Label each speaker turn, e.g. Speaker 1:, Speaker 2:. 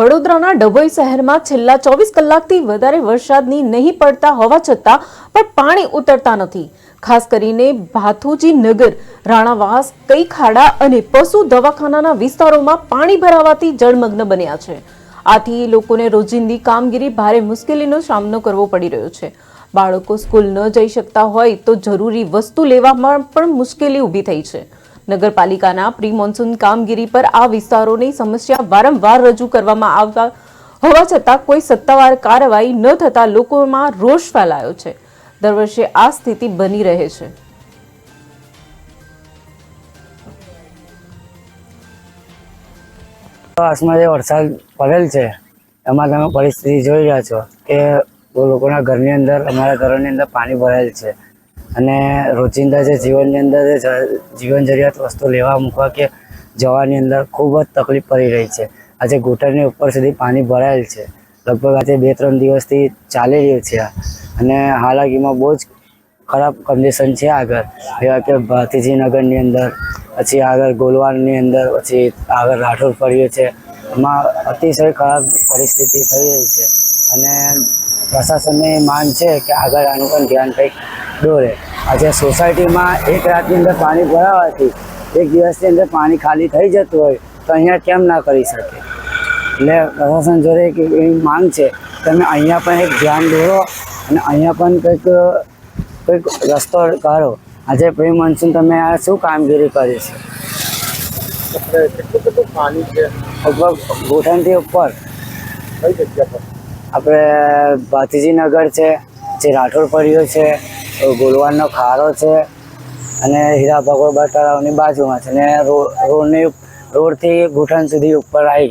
Speaker 1: વડોદરાના ડભોઈ શહેરમાં છેલ્લા 24 કલાકથી વધારે વરસાદની નહીં પડતા હોવા છતાં પણ પાણી ઉતરતા નથી। ખાસ કરીને ભાથુજી નગર, રાણાવાસ, કઈ ખાડા અને પશુ દવાખાનાના વિસ્તારોમાં પાણી ભરાવાથી જળમગ્ન બન્યા છે। આથી લોકોને રોજિંદી કામગીરી ભારે મુશ્કેલીનો સામનો કરવો પડી રહ્યો છે। બાળકો સ્કૂલ ન જઈ શકતા હોય તો જરૂરી વસ્તુ લેવામાં પણ મુશ્કેલી ઊભી થઈ છે। નગરપાલિકાના પ્રી મોન્સૂન કામગીરી પર આ વિસ્તારોની સમસ્યા વારંવાર રજૂ કરવામાં આવતા હોવા છતાં કોઈ સત્તાવાર કાર્યવાહી ન થતા લોકોમાં રોષ ફેલાયો છે। દર વર્ષે આ સ્થિતિ બની રહે છે।
Speaker 2: આસમાં જે વરસાદ પડેલ છે એમાં તમે પરિસ્થિતિ જોઈ રહ્યા છો કે લોકોના ઘરની અંદર, અમારા ઘરોની અંદર પાણી ભરાયેલ છે અને રોજિંદા જે જીવનની અંદર જીવન જરૂરિયાત વસ્તુ લેવા મૂકવા કે જવાની અંદર ખૂબ જ તકલીફ પડી રહી છે। આજે ઘૂંટણની ઉપર સુધી પાણી ભરાયેલ છે। લગભગ આજે 2-3 દિવસથી ચાલી રહ્યું છે અને હાલાકીમાં બહુ જ ખરાબ કન્ડિશન છે। આગળ જેવા કે ભાથીજી નગરની અંદર, પછી આગળ ગોલવાડની અંદર, પછી આગળ રાઠોડ ફળિયો છે, એમાં અતિશય ખરાબ પરિસ્થિતિ થઈ રહી છે અને પ્રશાસનની માંગ છે કે આગળ આનું પણ ધ્યાન કંઈક દોરે। આજે સોસાયટીમાં એક રાતની અંદર પાણી ભરાવાથી એક દિવસની અંદર પાણી ખાલી થઈ જતું હોય તો અહીંયા કેમ ના કરી શકે? એટલે પ્રશાસન જોડે એક એવી માંગ છે કે તમે અહીંયા પણ એક ધ્યાન દોરો અને અહીંયા પણ કંઈક રસ્તો કરો। આજે પ્રી મોન્સૂન તમે આ શું કામગીરી કરી છે?
Speaker 3: કેટલું પાણી છે?
Speaker 2: લગભગ ઘૂંટણથી ઉપર।
Speaker 3: કઈ જગ્યા પર?
Speaker 2: આપણે ભાથીજી નગર છે, જે રાઠોડ ફળિયો છે, ગોલવાડનો ખારો છે અને હીરા ભગોળ તળાવની બાજુમાં છે અને રોડથી ઘૂંટણ સુધી ઉપર આવી